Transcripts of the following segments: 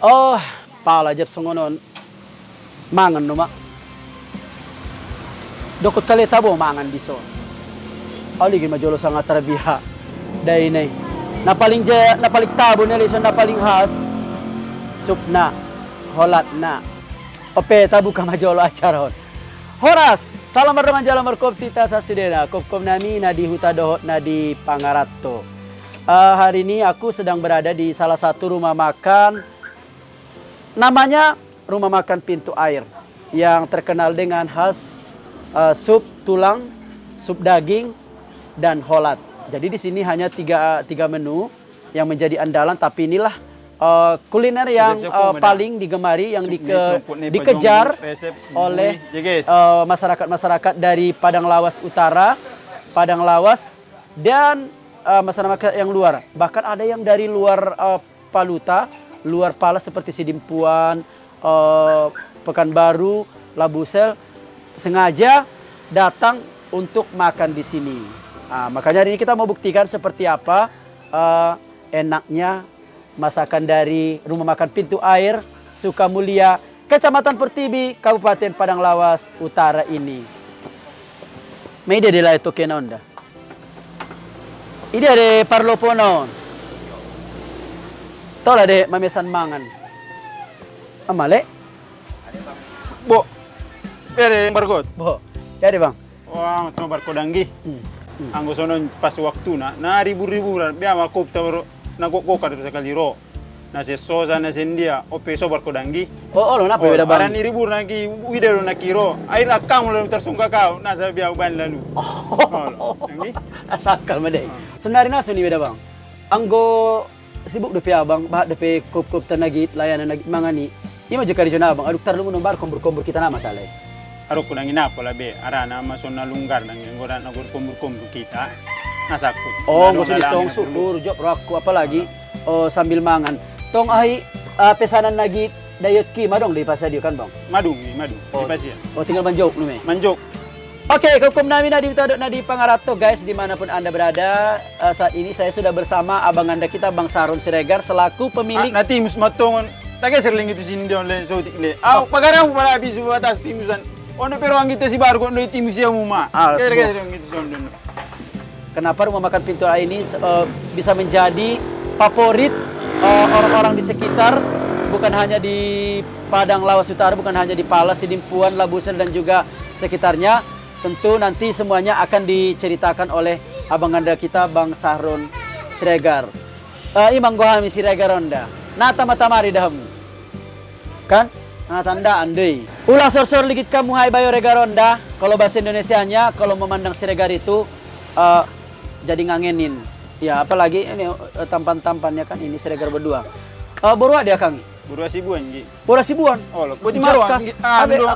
Oh, pala jeb songonon. Mangan no mak. Dokot kali tabo mangan diso. Ali majolo sangat terbiha. Dai nay. Na paling tabo nila so na paling khas. Sup na, holat na. Ope tabu ka majolo acaron. Horas, salam bermanjala merkop tita sasidena. Kop nami na di huta dohot na di Pangarato. Hari ini aku sedang berada di salah satu rumah makan. Namanya Rumah Makan Pintu Air. Yang terkenal dengan khas sup tulang, sup daging, dan holat. Jadi di sini hanya tiga menu yang menjadi andalan. Tapi inilah kuliner yang paling digemari, yang dikejar oleh masyarakat-masyarakat dari Padang Lawas Utara, Padang Lawas, dan masyarakat yang luar. Bahkan ada yang dari luar Paluta, luar Pala seperti Sidimpuan, Pekanbaru, Labusel, sengaja datang untuk makan di sini. Makanya hari ini kita mau buktikan seperti apa enaknya masakan dari Rumah Makan Pintu Air, Sukamulia, Kecamatan Pertiwi, Kabupaten Padang Lawas Utara ini. May ide dila ito kinonda. Ide de parloponon. Tola de mamesan mangan. Amale? Bo, ere bargot. Bo, jadi bang. Wah, cuma barko danggi. Anggo sono pas waktu na ribu-ribu biar makop tawro nagokok kada sekali ro. Na se soza na sendia ope so barko danggi. Oh, lo napa beda bang? Arani ribu nagi widero nakiro. Air akam lo tersungka kau na sa biar ban lalu. Oh, danggi. Asakal madai. Sebenarnya naso ni beda bang. Anggo sibuk depe abang, bah depe kop tanagit layanan nagit mangani. Ima jeka di jona abang, aduk tarlu nombar kombur kita nama saleh. Arok ko nangina pala be arana mason na lunggar nangin ngodan nagor kombur kita. Nasakut. Oh, gusto ditong sukur, job rako apalagi sambil mangan. Tong ahi pesanan nagit dayot ki madong di pasadio kan bang? Madu. Oh, di pasir. Oh, tinggal manjok nume. Manjok. Oke, kukum nami di Pangarato guys, dimanapun anda berada. Saat ini saya sudah bersama abang anda kita, Bang Saron Siregar, selaku pemilik. Nanti mus matongon, taga serling itu sini dia online so tikle. Pagara mo para bisu atas timusan. Ono pero ang kita si barko no timus ya muma. Kira serling itu sonden. Kenapa Rumah Makan Pintu Air ini bisa menjadi favorit orang-orang di sekitar, bukan hanya di Padang Lawas Utara, bukan hanya di Pala, Sidimpuan, Labusel, dan juga sekitarnya. Tentu nanti semuanya akan diceritakan oleh abang anda kita, Bang Saron Siregar. Imang gohami Siregar onda. Nata matamari dahmu. Kan? Natanda andai. Ulang sor-sor ligit kamu hai bayo Regaronda. Kalau bahasa Indonesianya, kalau memandang Siregar itu jadi ngangenin. Ya, apalagi ini tampan-tampannya kan ini Siregar berdua. Borua dia Kang. Borua Sibuan ji. Borua Sibuan. Oh, lo. Buat maruang.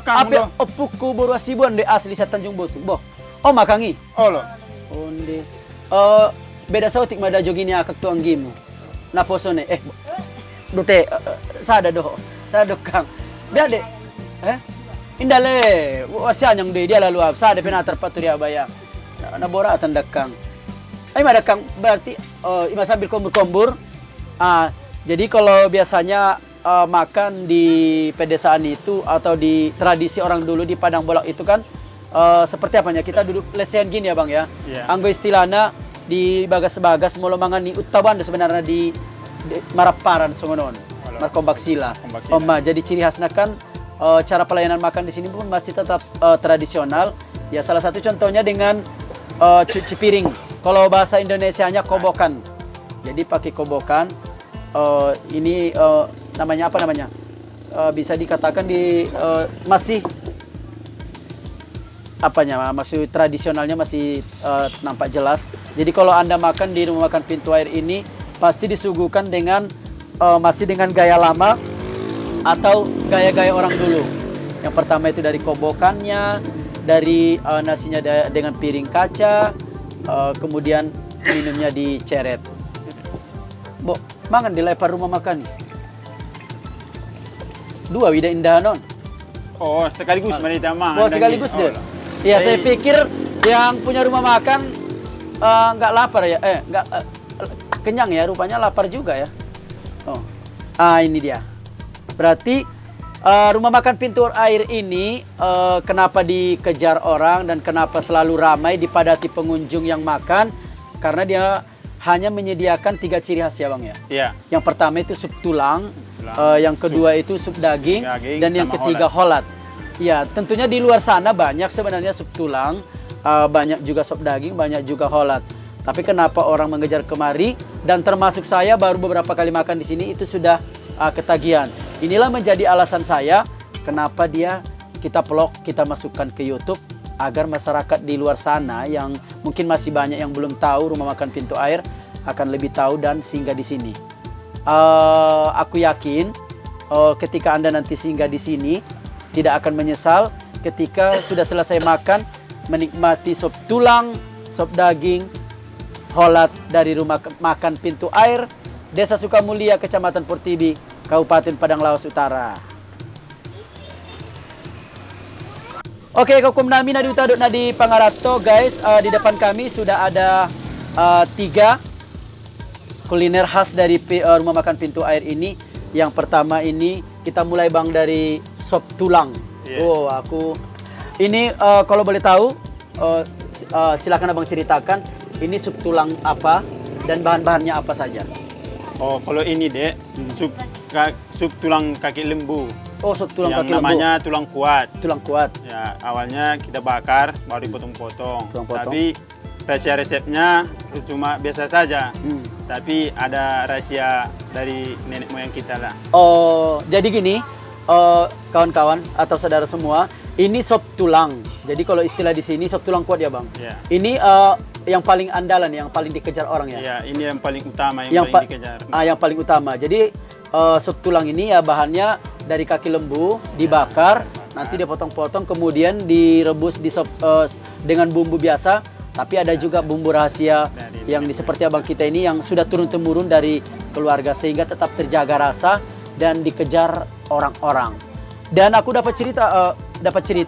Ape opuku Borua Sibuan de asli sa Tanjung Botu. Boh. Oh, makangi. Oh, lo. Onde. Beda sautik mada jogini akak tuang gimu. Naposone dote sada do Kang. Biar de. Indale wasya nyang de dia lalu sada pena terpatu dia baya. Nabora tandak Kang. Ay madakang berarti ima sambil kombur-kombur. Jadi kalau biasanya makan di pedesaan itu atau di tradisi orang dulu di Padang Bolak itu kan seperti apanya, kita duduk lesehan gini ya bang ya. Yeah. Anggo istilahnya di bagas-bagas molo mangan ni utaban sebenarnya di maraparan songonon markombak sila. Jadi ciri khasnya kan cara pelayanan makan di sini pun masih tetap tradisional. Ya salah satu contohnya dengan cuci piring. Kalau bahasa Indonesianya kobokan. Jadi pakai kobokan. Ini namanya apa namanya? Bisa dikatakan masih apanya? Masih tradisionalnya masih nampak jelas. Jadi kalau anda makan di Rumah Makan Pintu Air ini pasti disuguhkan dengan masih dengan gaya lama atau gaya-gaya orang dulu. Yang pertama itu dari kobokannya, dari nasinya dengan piring kaca, kemudian minumnya diceret. Bo, mangan di lepar rumah makan nih. Dua wida indah non. Oh, sekaligus manita mangan. Oh, sekaligus deh. Ya, saya pikir yang punya rumah makan nggak lapar ya. Nggak kenyang ya, rupanya lapar juga ya. Oh. Ini dia. Berarti rumah makan pintu air ini kenapa dikejar orang dan kenapa selalu ramai dipadati pengunjung yang makan? Karena dia hanya menyediakan 3 ciri khas ya Bang ya. Iya. Yang pertama itu sup tulang, yang kedua itu sup daging, dan yang ketiga holat. Ya, tentunya di luar sana banyak sebenarnya sup tulang, banyak juga sup daging, banyak juga holat. Tapi kenapa orang mengejar kemari dan termasuk saya baru beberapa kali makan di sini itu sudah ketagihan. Inilah menjadi alasan saya kenapa kita vlog, kita masukkan ke YouTube agar masyarakat di luar sana yang mungkin masih banyak yang belum tahu rumah makan pintu air akan lebih tahu dan singgah di sini. Aku yakin ketika Anda nanti singgah di sini tidak akan menyesal ketika sudah selesai makan, menikmati sop tulang, sop daging, holat dari rumah makan pintu air, Desa Sukamulia, Kecamatan Portibi, Kabupaten Padang Lawas Utara. Oke, kokum nami nadi utaduk nadi pangarato guys. Di depan kami sudah ada 3 kuliner khas dari rumah makan pintu air ini. Yang pertama ini kita mulai Bang dari sop tulang. Yeah. Ini kalau boleh tahu silakan Abang ceritakan ini sup tulang apa dan bahan-bahannya apa saja. Oh, kalau ini Dek, sup tulang kaki lembu. Oh, sup tulang yang kaki lembu. namanya tulang kuat. Tulang kuat. Ya, awalnya kita bakar, baru dipotong-potong. Potong-potong. Tapi rahasia resepnya cuma biasa saja. Tapi ada rahasia dari nenek moyang kita lah. Oh, jadi gini, kawan-kawan atau saudara semua, ini sop tulang. Jadi kalau istilah di sini sop tulang kuat ya Bang. Ya. Ini yang paling andalan, yang paling dikejar orang ya. Ya, ini yang paling utama, yang paling dikejar. Yang paling utama. Jadi sop tulang ini ya bahannya dari kaki lembu dibakar, nanti dipotong-potong, kemudian direbus di sop dengan bumbu biasa. Tapi ada juga bumbu rahasia yang seperti Abang kita ini yang sudah turun-temurun dari keluarga sehingga tetap terjaga rasa dan dikejar orang-orang. Dan aku dapat cerita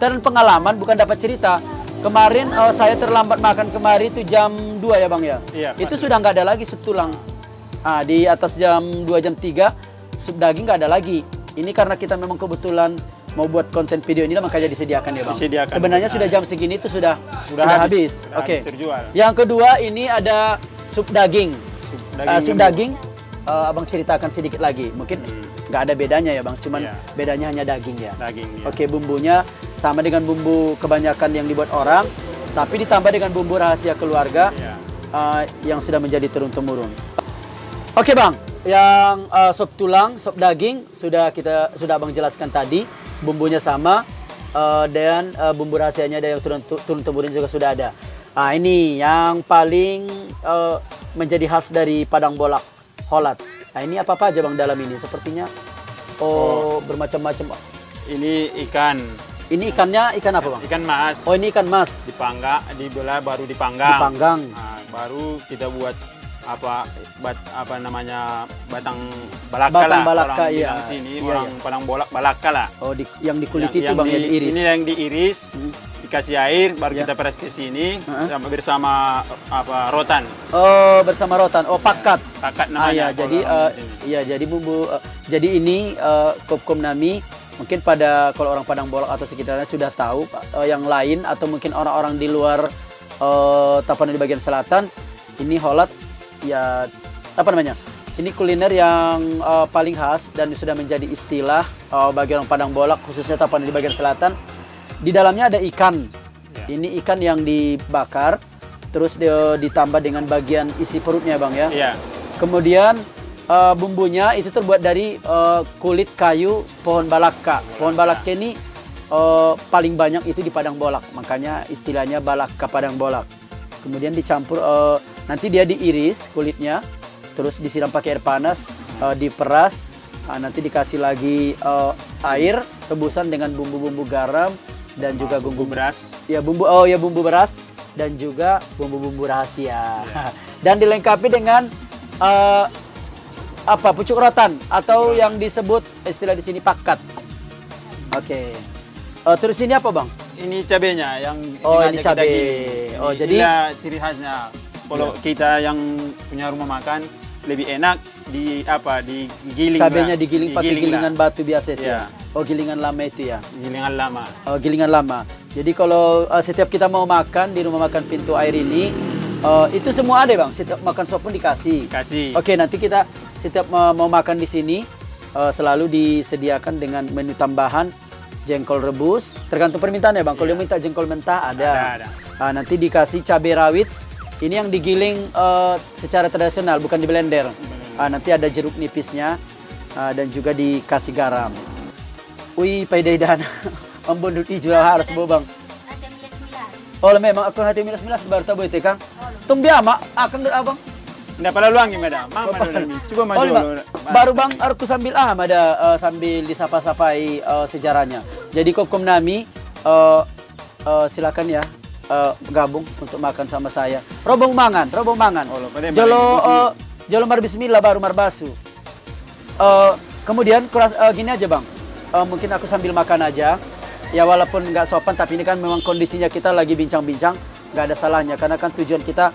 dan pengalaman, bukan dapat cerita. Kemarin saya terlambat makan kemari itu jam 2 ya Bang ya. Iya, itu sudah nggak ada lagi sup tulang. Di atas jam 2 jam 3 sup daging nggak ada lagi. Ini karena kita memang kebetulan mau buat konten video ini makanya disediakan ya Bang. Disediakan. Sebenarnya sudah jam segini itu sudah habis. Oke. Terjual. Yang kedua ini ada sup daging. Sup daging Abang ceritakan sedikit lagi. Mungkin nggak ada bedanya ya Bang, cuman bedanya hanya daging ya. Daging. Ya. Oke, bumbunya sama dengan bumbu kebanyakan yang dibuat orang, tapi ditambah dengan bumbu rahasia keluarga yang sudah menjadi turun-temurun. Oke Bang, yang sop tulang, sop daging sudah Abang jelaskan tadi, bumbunya sama dan bumbu rahasianya ada yang turun-temurun juga sudah ada. Ini yang paling menjadi khas dari Padang Bolak, holat. Ini apa aja Bang dalam ini? Sepertinya bermacam-macam. Ini ikan. Ini ikannya ikan apa Bang? Ikan mas. Oh, ini ikan mas. Dibelah baru dipanggang. Dipanggang. Nah, baru kita buat apa namanya batang balaka lah. Balaka, orang iya. bilang sini Iya, orang Padang Bolak balaka lah. Oh, yang di kulit itu Bang, yang diiris. Ini yang diiris, dikasih air, baru kita peras ke sini bersama rotan. Oh, bersama rotan. Oh, pakat. Pakat namanya. Jadi bumbu. Jadi ini kokum nami. Mungkin kalau orang Padang Bolak atau sekitarnya sudah tahu. Yang lain atau mungkin orang-orang di luar Tapanuli di bagian selatan, ini holat. Ya, apa namanya? Ini kuliner yang paling khas dan sudah menjadi istilah bagi orang Padang Bolak, khususnya Tapanuli di bagian selatan. Di dalamnya ada ikan. Ini ikan yang dibakar, terus ditambah dengan bagian isi perutnya Bang ya. Iya. Kemudian bumbunya itu terbuat dari kulit kayu pohon balaka. Pohon balaka ini paling banyak itu di Padang Bolak, makanya istilahnya balaka Padang Bolak. Kemudian dicampur, nanti dia diiris kulitnya, terus disiram pakai air panas, diperas, nanti dikasih lagi air rebusan dengan bumbu-bumbu garam dan juga bumbu beras. Ya bumbu beras dan juga bumbu-bumbu rahasia. Dan dilengkapi dengan pucuk rotan atau yang disebut istilah di sini pakat. Oke. Terus ini apa Bang? Ini cabenya yang ini cabe. Jadi ciri khasnya. Kalau kita yang punya rumah makan lebih enak digiling. Cabenya lah. digiling pakai Digiling gilingan lah. batu biasa itu Iya. ya. Oh, gilingan lama itu ya. Gilingan lama. Oh, gilingan lama. Jadi kalau setiap kita mau makan di rumah makan Pintu Air ini, itu semua ada bang. Setiap makan sop pun dikasih. Kasih. Oke, nanti kita setiap mau makan di sini selalu disediakan dengan menu tambahan jengkol rebus. Tergantung permintaan ya bang. Kalau Iya. dia minta jengkol mentah ada. Ada. Nanti dikasih cabai rawit. Ini yang digiling secara tradisional, bukan di blender. Nanti ada jeruk nipisnya dan juga dikasih garam. Wih, paidaidan. Ambon juga harus bawa bang. Oh, memang aku hati milas-milas baru tahu itu kang. Tung biama akan abang. Nggak pada luang gimana? Mama dulu. Coba maju. Bang. Baru bang, aku sambil sambil disapa-sapai sejarahnya. Jadi Kokom Nami silakan ya gabung untuk makan sama saya. Robong mangan. Jolo mar bismillah baru marbasu. Kemudian gini aja bang. Mungkin aku sambil makan aja. Ya walaupun nggak sopan, tapi ini kan memang kondisinya kita lagi bincang-bincang, nggak ada salahnya karena kan tujuan kita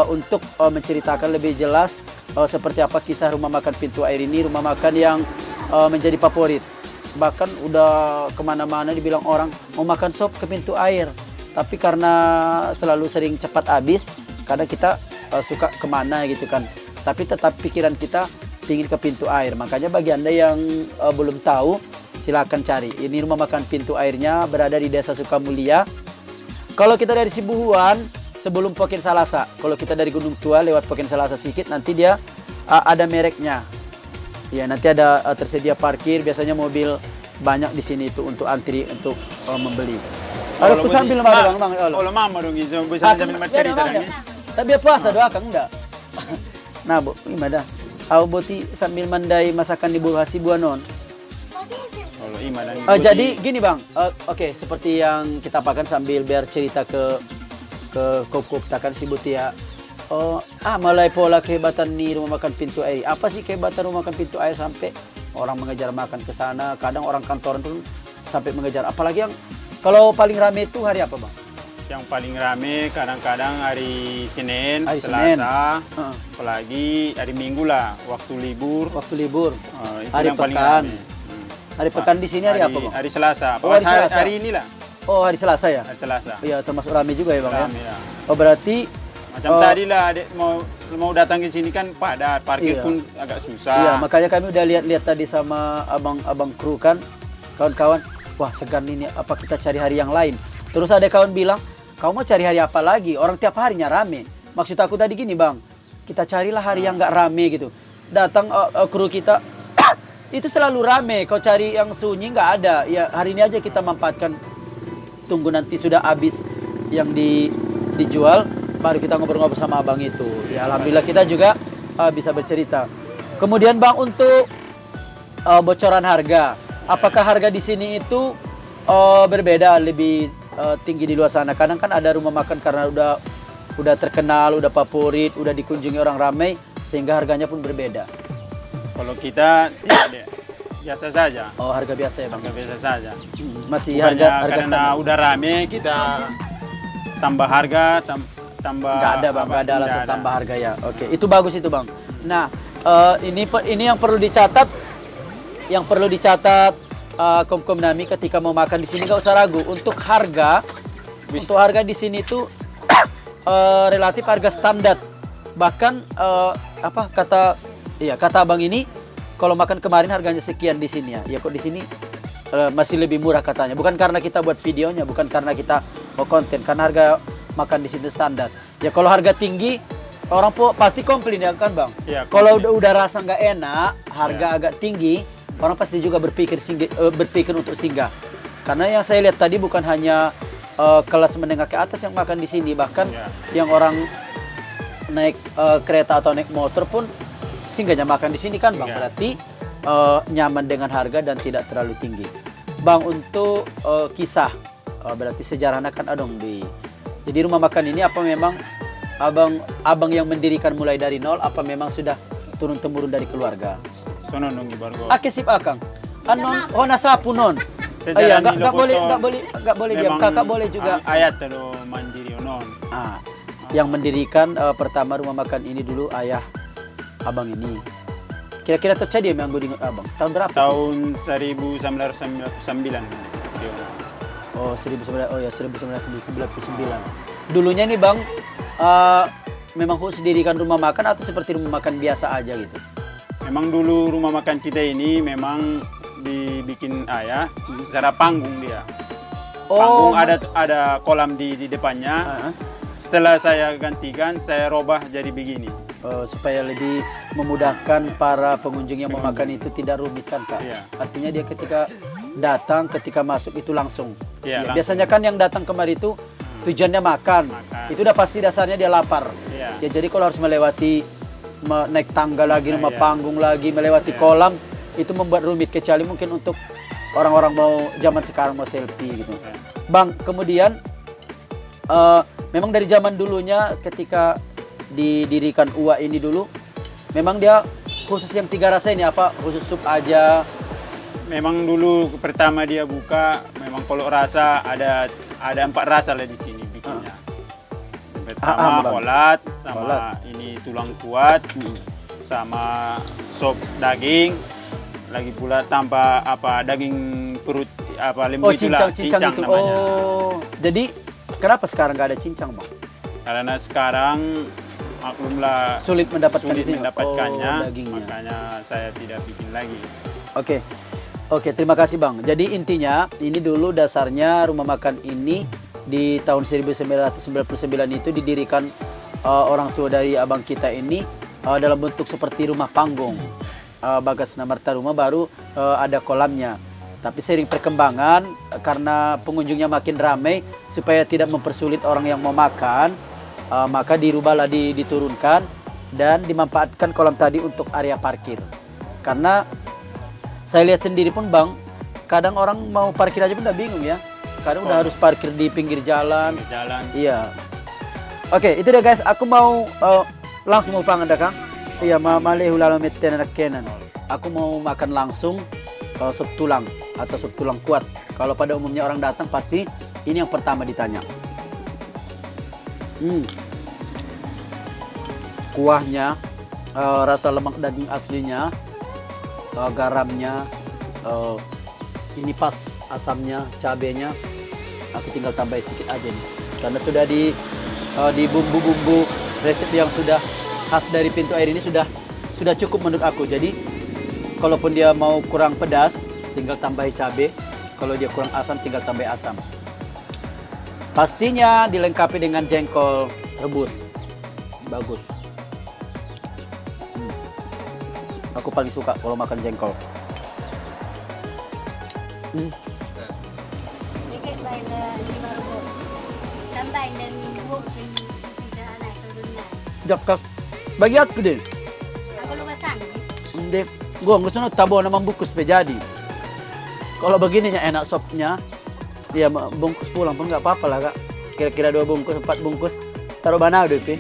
untuk menceritakan lebih jelas seperti apa kisah rumah makan Pintu Air ini, rumah makan yang menjadi favorit. Bahkan udah kemana-mana dibilang orang mau makan sop ke Pintu Air, tapi karena selalu sering cepat habis, kadang kita suka kemana gitu kan. Tapi tetap pikiran kita ingin ke Pintu Air. Makanya bagi anda yang belum tahu, silakan cari. Ini rumah makan Pintu Airnya berada di Desa Sukamulia. Kalau kita dari Sibuhuan sebelum Poken Salasa, kalau kita dari Gunung Tua lewat Poken Salasa sedikit, nanti dia ada mereknya. Ya, nanti ada tersedia parkir. Biasanya mobil banyak di sini itu untuk antri untuk membeli. Harus aku sambil makan bang. Kalau mama dong itu bisa sambil cerita lagi. Tapi puasa doa kan enggak. Nah, Bu, gimana? Aku boti sambil mandai masakan di Buah Hasibuanon. Jadi gini bang, oke, seperti yang kita pakan sambil biar cerita ke Kop takan si Butia. Mulai pola kehebatan nih rumah makan Pintu Air. Apa sih kehebatan rumah makan Pintu Air sampai orang mengejar makan ke sana? Kadang orang kantoran pun sampai mengejar. Apalagi yang kalau paling rame itu hari apa bang? Yang paling rame kadang-kadang hari Senin, Hari Selasa, apalagi hari Minggu lah, waktu libur. Waktu libur. Itu Hari yang paling pekan. rame. Hari pekan di sini hari apa bang? Hari Selasa. Oh, hari Selasa. Hari inilah. Oh, hari Selasa ya? Hari Selasa. Iya, termasuk rame juga ya bang Rame ya? ya. Oh, berarti Macam tadi lah, mau datang ke sini kan padat, parkir Iya. pun agak susah. iya, makanya kami udah lihat-lihat tadi sama abang kru kan, kawan-kawan. Wah, segan ini, apa kita cari hari yang lain? Terus ada kawan bilang, kamu mau cari hari apa lagi? Orang tiap harinya rame. Maksud aku tadi gini bang, kita carilah hari yang nggak rame gitu. Datang kru kita, itu selalu rame. Kau cari yang sunyi nggak ada. Ya hari ini aja kita manfaatkan. Tunggu nanti sudah habis yang dijual, baru kita ngobrol-ngobrol sama abang itu. Ya alhamdulillah kita juga bisa bercerita. Kemudian bang, untuk bocoran harga, apakah harga di sini itu berbeda, lebih tinggi di luar sana? Kadang kan ada rumah makan karena udah terkenal, udah favorit, udah dikunjungi orang ramai, sehingga harganya pun berbeda. Kalau kita tidak ada, biasa saja. Oh, harga biasa ya bang? Harga biasa saja. Masih Bukannya harga karena standar? udah rame kita tambah harga, tambah. Nggak ada bang, nggak ada alasan tambah harga ya. Oke, itu bagus itu bang. Nah, ini yang perlu dicatat, Komkom Nami ketika mau makan di sini nggak usah ragu. Untuk harga di sini tuh relatif harga standar. Bahkan kata abang ini, kalau makan kemarin harganya sekian di sini ya. Ya kok di sini masih lebih murah katanya. Bukan karena kita buat videonya, bukan karena kita mau konten, karena harga makan di sini standar. Ya kalau harga tinggi, orang pasti komplain ya kan bang. Ya, kalau udah rasa nggak enak, harga agak tinggi, orang pasti juga berpikir untuk singgah. Karena yang saya lihat tadi bukan hanya kelas menengah ke atas yang makan di sini, bahkan yang orang naik kereta atau naik motor pun singgahnya makan di sini kan bang. Berarti nyaman dengan harga dan tidak terlalu tinggi. Bang, untuk kisah, berarti sejarahnya kan adong di. Jadi rumah makan ini apa memang abang yang mendirikan mulai dari nol, apa memang sudah turun temurun dari keluarga? Sono nung ibargo. Akisip akang. Anon hona sapu non. Iya, enggak boleh diam. Kakak boleh juga. Ayat tado mandiri onon. Yang mendirikan pertama rumah makan ini dulu ayah abang ini. Kira-kira tuh dia yang di abang. Tahun berapa? Tahun 1999. Oh, 1999. Dulunya nih Bang, memang khusus dirikan rumah makan atau seperti rumah makan biasa aja gitu? Memang dulu rumah makan kita ini memang dibikin ayah secara panggung dia. Panggung ada kolam di depannya. Setelah saya gantikan, saya robah jadi begini. Supaya lebih memudahkan para pengunjung yang mau makan itu tidak rumit kan Kak? Iya. Artinya dia ketika datang, ketika masuk itu langsung. Iya, langsung. Biasanya kan yang datang kemari itu tujuannya makan. Itu udah pasti dasarnya dia lapar. Iya. Ya jadi kalau harus melewati naik tangga lagi, rumah iya. panggung lagi, melewati kolam, itu membuat rumit kecuali mungkin untuk orang-orang mau zaman sekarang mau selfie gitu. Bang, kemudian memang dari zaman dulunya ketika didirikan UA ini dulu, memang dia khusus yang 3 rasa ini apa? Khusus sup aja? Memang dulu pertama dia buka, memang kalau rasa ada 4 rasa lah di sini bikinnya. Pertama kolat, sama ini tulang kuat, sama sop daging, lagi pula tanpa daging perut lembu itulah, cincang itu. namanya. Oh, jadi kenapa sekarang nggak ada cincang Bang? Karena sekarang maklumlah Sulit mendapatkannya. dagingnya, makanya saya tidak bikin lagi. Oke, terima kasih Bang. Jadi intinya ini dulu dasarnya rumah makan ini di tahun 1999 itu didirikan orang tua dari abang kita ini dalam bentuk seperti rumah panggung. Bagas Namarta rumah baru ada kolamnya. Tapi seiring perkembangan karena pengunjungnya makin ramai supaya tidak mempersulit orang yang mau makan, maka dirubahlah diturunkan dan dimanfaatkan kolam tadi untuk area parkir. Karena saya lihat sendiri pun Bang, kadang orang mau parkir aja pun udah bingung ya. Kadang udah harus parkir di pinggir jalan. Iya. Oke, itu deh guys. Aku mau langsung mau pangan dah Kang. Iya, malih ulala meten anak kenan. Aku mau makan langsung sup tulang atau sup tulang kuat. Kalau pada umumnya orang datang pasti ini yang pertama ditanya. Kuahnya, rasa lemak daging aslinya, garamnya, ini pas asamnya, cabenya, aku tinggal tambah sedikit aja nih. Karena sudah di bumbu-bumbu resep yang sudah khas dari pintu air ini sudah cukup menurut aku. Jadi kalaupun dia mau kurang pedas, tinggal tambahi cabai. Kalau dia kurang asam, tinggal tambah asam. Pastinya dilengkapi dengan jengkol rebus. Bagus. Aku paling suka kalau makan jengkol. Dikit baik dah 5 tambahin dan minum bisa naik sedunia. Jakas bagi aku deh. Aku lupa sana. Hindi, gua nggak sunod tabo naman bungkus pe jadi. Kalau begininya enak sopnya, ya bungkus pulang pun nggak apa-apa lah Kak. Kira-kira 2 bungkus, 4 bungkus, taruh Manado pe.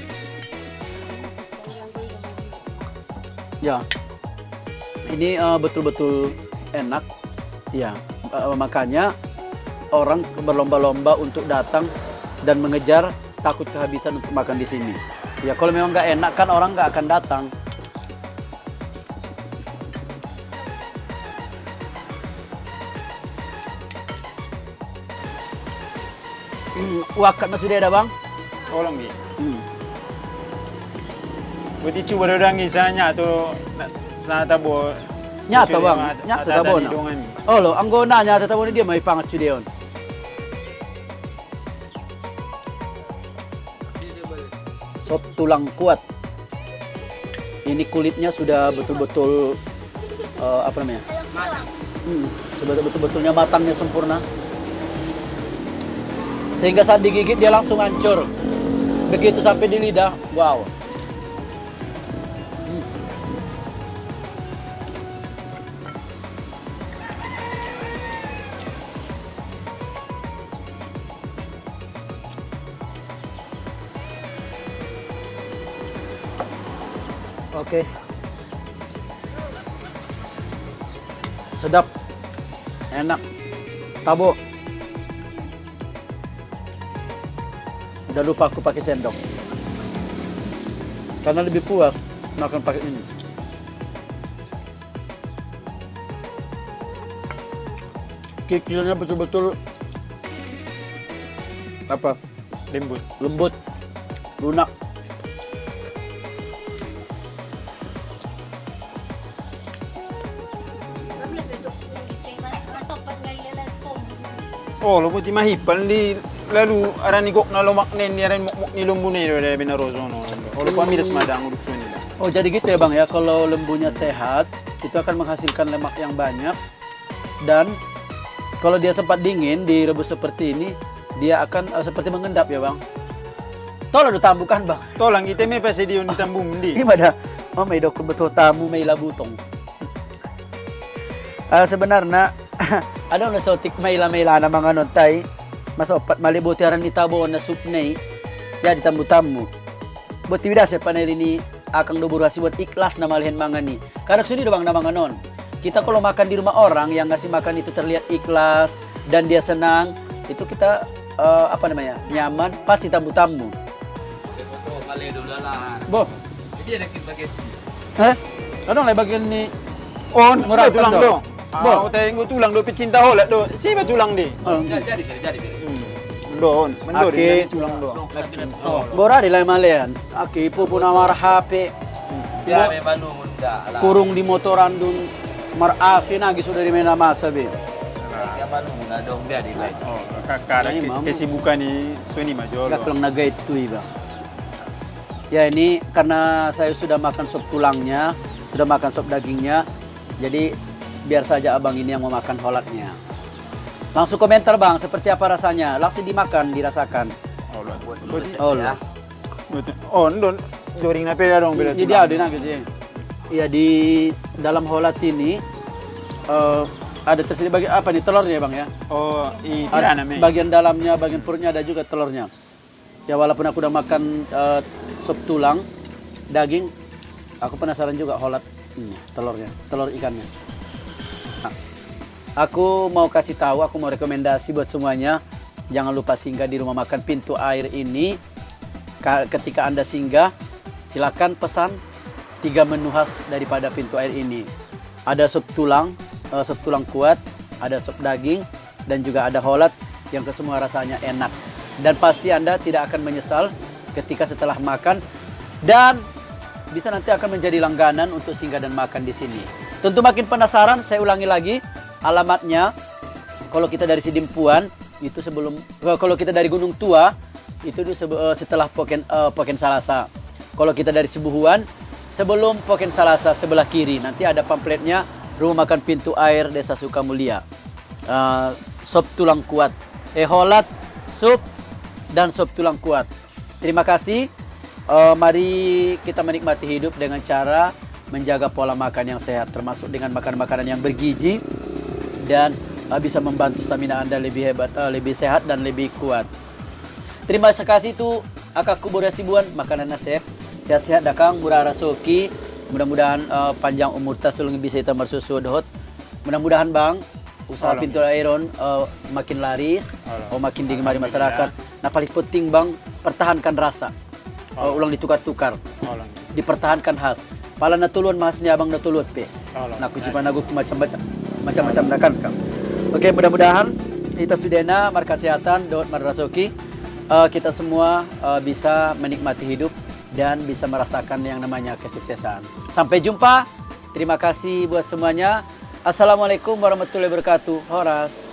Ya, ini betul-betul enak. Ya, makanya orang berlomba-lomba untuk datang dan mengejar, takut kehabisan untuk makan di sini. Ya, kalau memang nggak enak kan orang nggak akan datang. Wakat masih ada Bang? Tolong dia. Buti coba orang isanya tu na tabo. Nyata Bang, nyata tabo na. Oh lo, anggona nyata tabo ni dia may pangat chudeon. Sop tulang kuat. Ini kulitnya sudah betul-betul apa namanya? Sudah betul-betulnya matangnya sempurna. Sehingga saat digigit dia langsung hancur. Begitu sampai di lidah, wow. Oke. Sedap. Enak. Tabo. Udah lupa aku pakai sendok. Karena lebih puas makan pakai ini. kikilnya betul-betul apa? Lembut, lunak. Problem itu masopan kali lang tom. Oh, lo puti mahipan di lalu arani gok na lomak nen ni aran mok ni lumbu ni dari binarozo no. Oh, lo pamiras madang uduk nila. Oh jadi gitu ya Bang ya, kalau lembunya sehat itu akan menghasilkan lemak yang banyak, dan kalau dia sempat dingin direbus seperti ini dia akan seperti mengendap ya Bang. Tolong ditambukan Bang. Tolang kita me pasti di tambum di. Ini pada may dokter betul tamu may labutong. Sebenarnya ada na sotik may la na mga nontay masopat malibuti aran itabo na soup nay ya ditambu-tambu. Buat tidak saya panel ini akan doburasi buat ikhlas na malihin mga ni. Karena sudi Bang na mga non. Kita kalau makan di rumah orang yang ngasih makan itu terlihat ikhlas dan dia senang, itu kita apa namanya? Nyaman, pasti tambu-tambu. Bo. Jadi ada spaghetti. Hah? Ano lay bagian ni On, Murah tulang kan, do. Bo. Ah, utai nggo tulang do pecinta holat do. Si ba tulang di? Jadi. Don, mendor Aki. tulang do. Bora di lay malian. Aki pupu na marhape. Ya memang munda. Kurung di motoran dun marafin lagi sudah di mana masa be. Mereka muna dong dia di lain. Oh, kakara Ay, ma'am. kesibukan ni Sony Majolo. Gak lang nagay itu Bang. Ya ini karena saya sudah makan sop tulangnya, sudah makan sop dagingnya, jadi biar saja abang ini yang mau makan holatnya. Langsung komentar Bang, seperti apa rasanya? Langsung dimakan, dirasakan. Oh lah. On don joring na pera dong bela. Jadi ada gitu ya. Ya di dalam holat ini ada tersedia bagi apa nih telurnya Bang ya? Oh, i Ada tirana me. bagian dalamnya, bagian perutnya ada juga telurnya. Ya walaupun aku udah makan sop tulang, daging, aku penasaran juga holat ini, telurnya, telur ikannya. Nah, aku mau kasih tahu, aku mau rekomendasi buat semuanya, jangan lupa singgah di rumah makan Pintu Air ini. Ketika Anda singgah, silakan pesan 3 menu khas daripada Pintu Air ini. Ada sop tulang kuat, ada sop daging, dan juga ada holat yang kesemua rasanya enak. Dan pasti Anda tidak akan menyesal ketika setelah makan, dan bisa nanti akan menjadi langganan untuk singgah dan makan di sini. Tentu makin penasaran, saya ulangi lagi alamatnya. Kalau kita dari Sidimpuan itu sebelum, kalau kita dari Gunung Tua itu setelah Poken Salasa. Kalau kita dari Sibuhuan sebelum Poken Salasa sebelah kiri, nanti ada pamfletnya Rumah Makan Pintu Air Desa Sukamulia. Sop tulang kuat, holat, sup, dan sop tulang kuat. Terima kasih. Mari kita menikmati hidup dengan cara menjaga pola makan yang sehat, termasuk dengan makan makanan yang bergizi dan bisa membantu stamina Anda lebih hebat, lebih sehat dan lebih kuat. Terima kasih tu Akakku Boda Sibuan, makanan nasib. Sehat-sehat dakang murah rasoki. Mudah-mudahan panjang umur tasulung bisa kita bersusu dohot. Mudah-mudahan Bang usaha Pintu Airon makin laris, makin digemari masyarakat. Nah paling penting Bang, pertahankan rasa. Ulang ditukar-tukar. Dipertahankan khas. Pala natuluan mahasnya Abang natuluan pe. Nah kucipan aku macam-macam nakan kam. Oke, mudah-mudahan kita sudena marka kesehatan dohot madrasoki. Kita semua bisa menikmati hidup dan bisa merasakan yang namanya kesuksesan. Sampai jumpa. Terima kasih buat semuanya. Assalamualaikum warahmatullahi wabarakatuh. Horas.